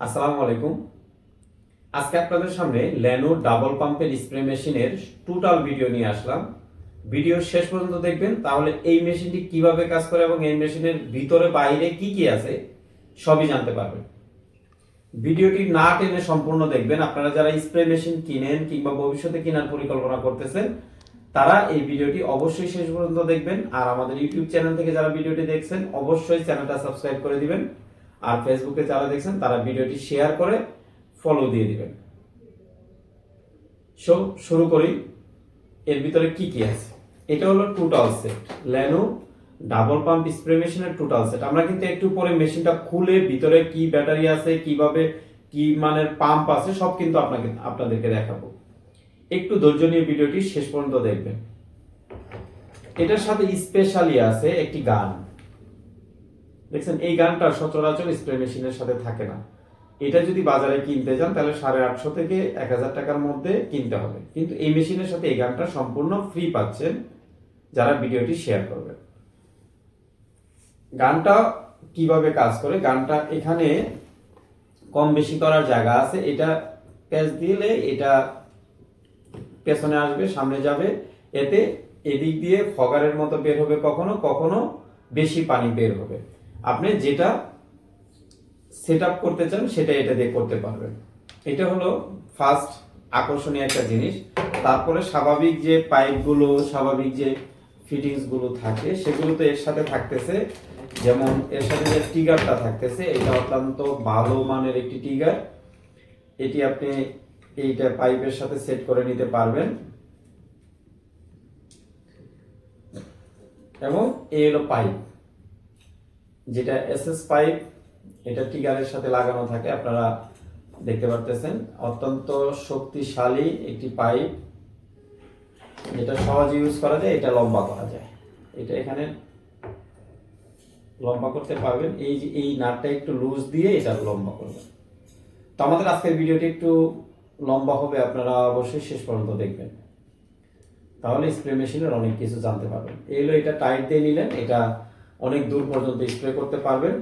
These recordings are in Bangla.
আসসালামু আলাইকুম। আজকে আপনাদের সামনে ল্যানো ডাবল পাম্পের স্প্রে মেশিনের টোটাল ভিডিও নিয়ে আসলাম। ভিডিও শেষ পর্যন্ত দেখবেন, তাহলে এই মেশিনটি কিভাবে কাজ করে এবং এই মেশিনের ভিতরে বাইরে কি কি আছে সবই জানতে পারবেন। ভিডিওটি না টেনে সম্পূর্ণ দেখবেন। আপনারা যারা স্প্রে মেশিন কিনেন কিংবা ভবিষ্যতে কেনার পরিকল্পনা করতেছেন তারা এই ভিডিওটি অবশ্যই শেষ পর্যন্ত দেখবেন। আর আমাদের ইউটিউব চ্যানেল থেকে যারা ভিডিওটি দেখছেন অবশ্যই চ্যানেলটা সাবস্ক্রাইব করে দিবেন। আর ফেসবুকে যারা দেখছেন তারা ভিডিওটি শেয়ার করে ফলো দিয়ে দিবেন। শুরু করি। এর ভিতরে কি কি আছে। এটা হলো টোটাল সেট, ল্যানো ডাবল পাম্প স্প্রে মেশিনের টোটাল সেট। আমরা কিন্তু একটু পরে মেশিনটা খুলে ভিতরে কি ব্যাটারি আছে, কিভাবে কি মানের পাম্প আছে সব কিন্তু আপনাদেরকে দেখাবো। একটু ধৈর্য নিয়ে ভিডিওটি শেষ পর্যন্ত দেখবেন। এটার সাথে স্পেশালি আছে একটি গান। দেখছেন, এই গানটা সচরাচর স্প্রে মেশিনের সাথে থাকে না। এটা যদি বাজারে কিনতে যান তাহলে 850 থেকে 1000 টাকার মধ্যে কিনতে হবে, কিন্তু এই মেশিনের সাথে এই গানটা সম্পূর্ণ ফ্রি পাচ্ছেন যারা ভিডিওটি শেয়ার করবেন। গানটা কিভাবে কাজ করে, গানটা এখানে কম বেশি করার জায়গা আছে। এটা প্যাচ দিলে এটা পেছনে আসবে, সামনে যাবে, এতে এদিক দিয়ে ফগারের মতো বের হবে, কখনো কখনো বেশি পানি বের হবে। আপনি যেটা সেট আপ করতে চান সেটা এটা দিয়ে করতে পারবেন। এটা হলো ফার্স্ট আকর্ষণীয় একটা জিনিস। তারপরে স্বাভাবিক যে পাইপগুলো, স্বাভাবিক যে ফিটিংস গুলো থাকে সেগুলো তো এর সাথে থাকতেছে। যেমন এর সাথে যে ট্রিগারটা থাকতেছে, এটা অত্যন্ত ভালো মানের একটি ট্রিগার। এটি আপনি এইটা পাইপের সাথে সেট করে নিতে পারবেন। এবং এই হলো পাইপ, যেটা এসএস পাইপ, এটা ট্রিগারের সাথে লাগানো থাকে। আপনারা দেখতে পারতেছেন অত্যন্ত শক্তিশালী একটি পাইপ, যেটা সহজে ইউজ করা যায়। এটা লম্বা করা যায়, এটা এখানে লম্বা করতে পারবেন। এই যে এই নাটটা একটু লুজ দিয়ে এটা লম্বা করবেন। তো আমাদের আজকের ভিডিওটি একটু লম্বা হবে, আপনারা অবশ্যই শেষ পর্যন্ত দেখবেন, তাহলে স্প্রে মেশিনের অনেক কিছু জানতে পারবেন। এই হলো, এটা টাইট দিয়ে নিলেন, এটা অনেক দূর পর্যন্ত স্প্রে করতে পারবেন।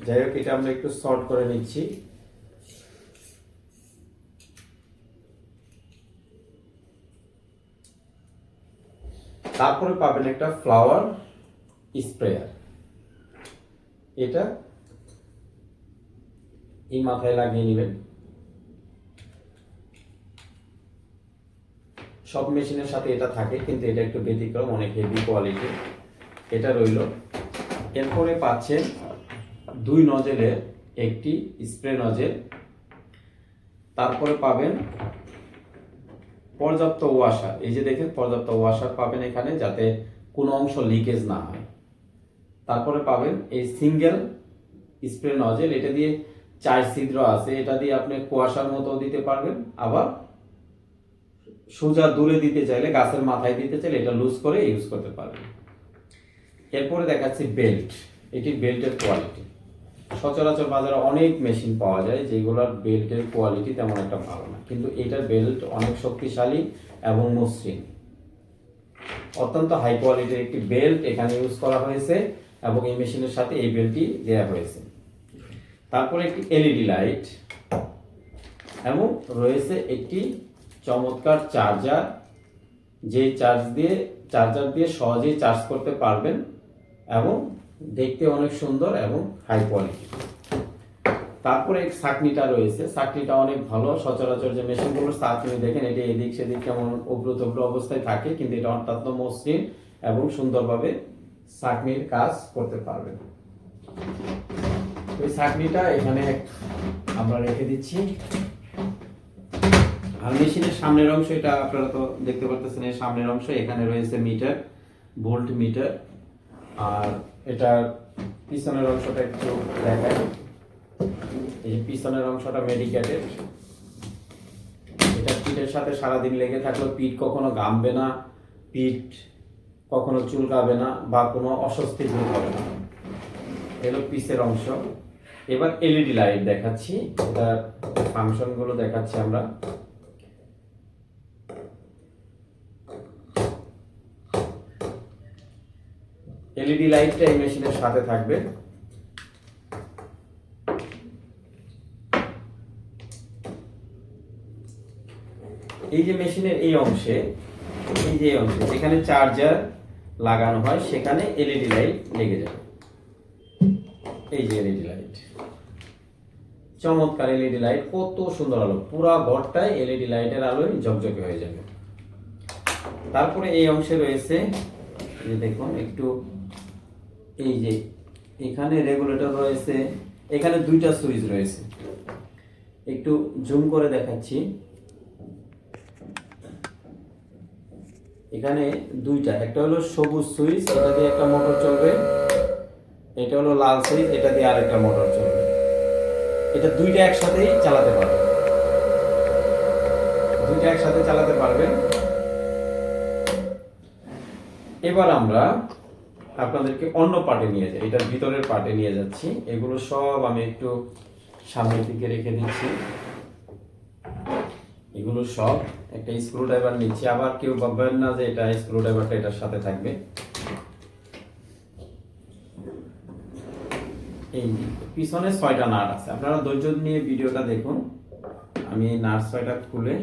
যাই হোক, এটা আমরা একটু শর্ট করে নিচ্ছি। তারপরে পাবেন একটা ফ্লাওয়ার স্প্রেয়ার। এটা এই মাথায় লাগিয়ে নেবেন। সব মেশিনের সাথে এটা থাকে, কিন্তু এটা একটু ব্যতিক্রম, অনেক হেভি কোয়ালিটি। এটা রইল। এরপরে পাচ্ছেন 2 নজেলের একটি স্প্রে নজেল। তারপরে পাবেন পর্যাপ্ত ওয়াশার। এই যে দেখেন, পর্যাপ্ত ওয়াশার পাবেন এখানে, যাতে কোনো অংশ লিকেজ না হয়। তারপরে পাবেন এই সিঙ্গেল স্প্রে নজেল। এটা দিয়ে 4 ছিদ্র আছে। এটা দিয়ে আপনি কুয়াশার মতো দিতে পারবেন, আবার সোজা দূরে দিতে চাইলে, গাছের মাথায় দিতে চাইলে এটা লুজ করে ইউজ করতে পারবেন। এরপরে দেখাচ্ছি বেল্ট। এটি বেল্টের কোয়ালিটি। সচরাচর বাজারে অনেক মেশিন পাওয়া যায় যেগুলোর বেল্টের কোয়ালিটি তেমন একটা ভালো না, কিন্তু এটার বেল্ট অনেক শক্তিশালী এবং মসৃণ। অত্যন্ত হাই কোয়ালিটির একটি বেল্ট এখানে ইউজ করা হয়েছে এবং এই মেশিনের সাথে এই বেল্টটি দেওয়া হয়েছে। তারপরে একটি এলইডি লাইট এবং রয়েছে একটি চমৎকার চার্জার, যে চার্জার দিয়ে সহজেই চার্জ করতে পারবেন এবং দেখতে অনেক সুন্দর এবং হাই কোয়ালিটি। তারপরে এক ছাঁকনিটা রয়েছে। ছাঁকনিটা অনেক ভালো। সচরাচর যে মেশিনগুলোর ছাঁকনি দেখেন, এটি এদিক সেদিক কেমন উগ্র তগ্র অবস্থায় থাকে, কিন্তু এটা অত্যন্ত মসৃণ এবং সুন্দরভাবে ছাঁকনির কাজ করতে পারবেন। ওই ছাঁকনিটা এখানে আমরা রেখে দিচ্ছি। আর মেশিনের সামনের অংশ, এটা আপনারা তো দেখতে পাচ্ছেন, এর সামনের অংশ, এখানে রয়েছে মিটার, ভোল্ট মিটার। আর এটার পিছনের অংশটা একটু দেখায়। এই যে পিছনের অংশটা মেডিকেটেড। এটা পিঠের সাথে সারাদিন লেগে থাকলেও পিঠ কখনো ঘামবে না, পিঠ কখনো চুলকাবে না বা কোনো অস্বস্তি দূর হবে না। এগুলো পিসের অংশ। এবার এলইডি লাইট দেখাচ্ছি, এটার ফাংশনগুলো দেখাচ্ছি আমরা। এলইডি লাইটটা এই মেশিনের সাথে থাকবে। এই যে মেশিনের এই অংশে, এই যে অংশে যেখানে চার্জার লাগানো হয় সেখানে এলইডি লাইট লেগে যাবে। এই যে এলইডি লাইট, চমৎকার এলইডি লাইট, কত সুন্দর আলো, পুরো ঘরটাই এলইডি লাইটের আলোয় ঝকঝকে হয়ে যাবে। তারপরে এই অংশে রয়েছে, এই যে দেখুন একটু, এই যে এখানে রেগুলেটর রয়েছে, এখানে দুইটা সুইচ রয়েছে, একটু জুম করে দেখাচ্ছি। এখানে দুইটা, একটা হলো সবুজ সুইচ, এটা দিয়ে একটা মোটর চলবে, এটা হলো লাল সুইচ, এটা দিয়ে আরেকটা মোটর চলবে। এটা দুইটা একসাথেই চালাতে পারবেন, দুইটা একসাথে চালাতে পারবেন। এবার আমরা আপনাদেরকে অন্য পার্টে নিয়ে যাই, এটার ভিতরের পার্টে নিয়ে যাচ্ছি। এগুলো সব আমি একটু সামনের দিকে রেখে দিচ্ছি। এগুলো সব একটা স্ক্রু ড্রাইভার নিচ্ছি, আবার কেউ ভাববেন না যে এটা স্ক্রু ড্রাইভারটা এটার সাথে থাকবে। এই পিছনে 6টা নাট আছে, আপনারা ধৈর্য নিয়ে ভিডিওটা দেখুন। আমি এই নাট 6টা খুলে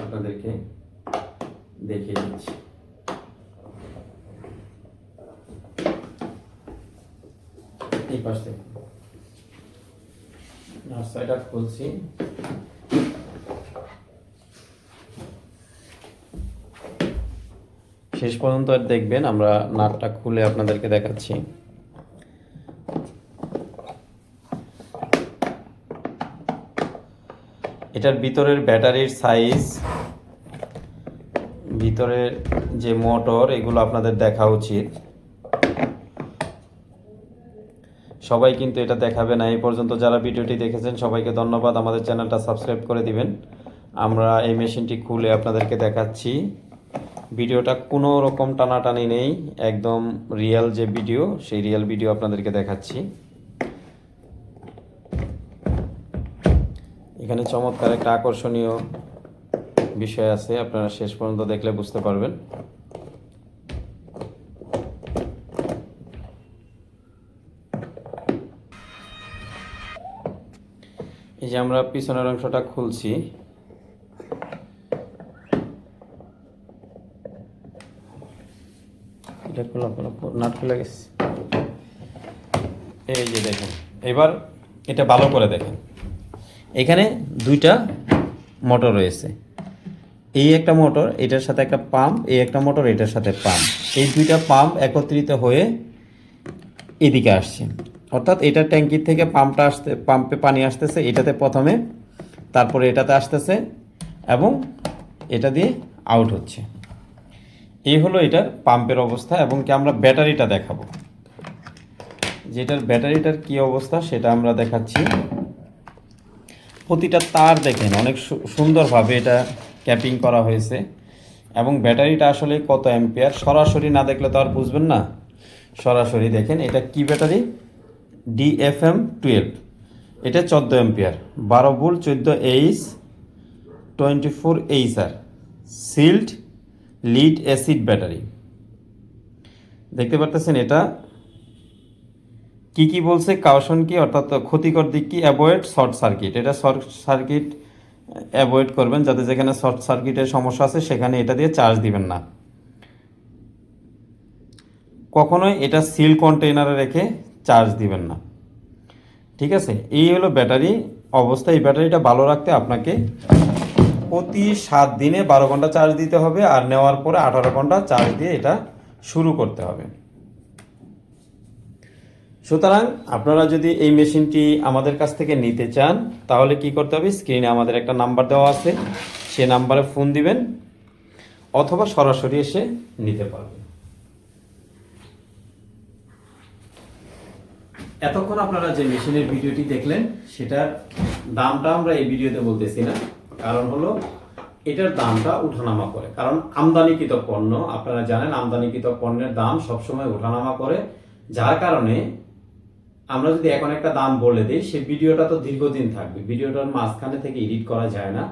আপনাদেরকে দেখিয়ে দিচ্ছি। এই পাশ থেকে নাট 6টা খুলছি। শেষ পর্যন্ত আর দেখবেন, আমরা নাটটা খুলে আপনাদেরকে দেখাচ্ছি। এটার ভিতরের ব্যাটারির সাইজ, ভিতরের যে মোটর, এগুলো আপনাদের দেখা উচিত। সবাই কিন্তু এটা দেখাবে না। এই পর্যন্ত যারা ভিডিওটি দেখেছেন সবাইকে ধন্যবাদ। আমাদের চ্যানেলটা সাবস্ক্রাইব করে দিবেন। আমরা এই মেশিনটি খুলে আপনাদেরকে দেখাচ্ছি। ভিডিওটা কোনো রকম টানাটানি নেই, একদম রিয়েল যে ভিডিও, সেই রিয়েল ভিডিও আপনাদেরকে দেখাচ্ছি। এখানে চমৎকার একটা আকর্ষণীয় বিষয় আছে, আপনারা শেষ পর্যন্ত দেখলে বুঝতে পারবেন। এই যে আমরা পিছনের অংশটা খুলছি, এটা খোলা নাট খুলে গেছে। এই যে দেখেন, এবার এটা ভালো করে দেখেন, এখানে দুইটা মোটর রয়েছে, এই একটা মোটর, এটার সাথে একটা পাম্প, এই একটা মোটর, এটার সাথে পাম্প। এই দুইটা পাম্প একত্রিত হয়ে এদিকে আসছে, অর্থাৎ এটা ট্যাঙ্কির থেকে পাম্পটা আসতে, পাম্পে পানি আসতেছে এটাতে প্রথমে, তারপরে এটাতে আসতেছে এবং এটা দিয়ে আউট হচ্ছে। এই হলো এটার পাম্পের অবস্থা। এবং কি আমরা ব্যাটারিটা দেখাবো, যেটার ব্যাটারিটার কি অবস্থা সেটা আমরা দেখাচ্ছি। প্রতিটা তার দেখেন অনেক সুন্দরভাবে এটা ক্যাপিং করা হয়েছে। এবং ব্যাটারিটা আসলে কত অ্যাম্পিয়ার সরাসরি না দেখলে তো আর বুঝবেন না। সরাসরি দেখেন, এটা কি ব্যাটারি, DFM12, এটা 14 ampere, 12 volt, 14H 24HR sealed lead acid battery. দেখতে পারতেছেন এটা কি কি বলছে, কাউশন কি, অর্থাৎ ক্ষতিকর দিক কি, অ্যাভয়েড শর্ট সার্কিট। এটা শর্ট সার্কিট অ্যাভয়েড করবেন, যাতে যেখানে শর্ট সার্কিটের সমস্যা আছে সেখানে এটা দিয়ে চার্জ দিবেন না। কখনোই এটা সিল কন্টেইনারে রেখে চার্জ দিবেন না, ঠিক আছে। এই হলো ব্যাটারি অবস্থা। এই ব্যাটারিটা ভালো রাখতে আপনাকে প্রতি 7 দিনে 12 ঘন্টা চার্জ দিতে হবে, আর নেওয়ার পরে 18 ঘন্টা চার্জ দিয়ে এটা শুরু করতে হবে। সুতরাং আপনারা যদি এই মেশিনটি আমাদের কাছ থেকে নিতে চান তাহলে কি করতে হবে, স্ক্রিনে আমাদের একটা নাম্বার দেওয়া আছে, সে নাম্বারে ফোন দিবেন অথবা সরাসরি এসে নিতে পারবেন। এতক্ষণ আপনারা যে মেশিনের ভিডিওটি দেখলেন সেটার দামটা আমরা এই ভিডিওতে বলতেছি না, কারণ হলো এটার দামটা উঠানামা করে। কারণ আমদানিকৃত পণ্য, আপনারা জানেন আমদানিকৃত পণ্যের দাম সবসময় উঠানামা করে, যার কারণে আমরা যদি এখন একটা দাম বলে দিই সে ভিডিওটা তো দীর্ঘদিন থাকবে, ভিডিওটার মাঝখানে থেকে এডিট করা যায় না।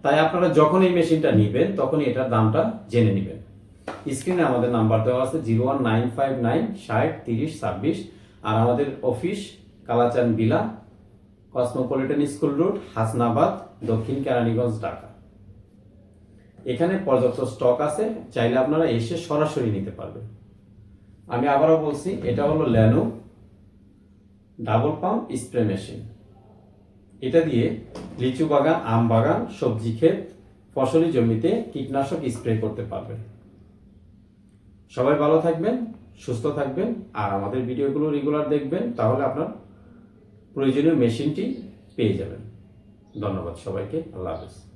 তাই আপনারা যখন এই মেশিনটা নেবেন তখনই এটার দামটা জেনে নেবেন। স্ক্রিনে আমাদের নাম্বার দেওয়া আছে 01959 60 30 26, আর আমাদের অফিস কালাচান বিলা, কসমোপলিটন স্কুল রোড, হাসনাবাদ, দক্ষিণ কেরানীগঞ্জ, ঢাকা। এখানে পর্যাপ্ত স্টক আছে, চাইলে আপনারা এসে সরাসরি নিতে পারবেন। আমি আবারও বলছি, এটা হলো ল্যানো ডাবল পাম্প স্প্রে মেশিন। এটা দিয়ে লিচু বাগান, আম বাগান, সবজি ক্ষেত, ফসলি জমিতে কীটনাশক স্প্রে করতে পারবেন। সবাই ভালো থাকবেন, সুস্থ থাকবেন, আর আমাদের ভিডিওগুলো রেগুলার দেখবেন, তাহলে আপনার প্রয়োজনীয় মেশিনটি পেয়ে যাবেন। ধন্যবাদ সবাইকে, আল্লাহ হাফেজ।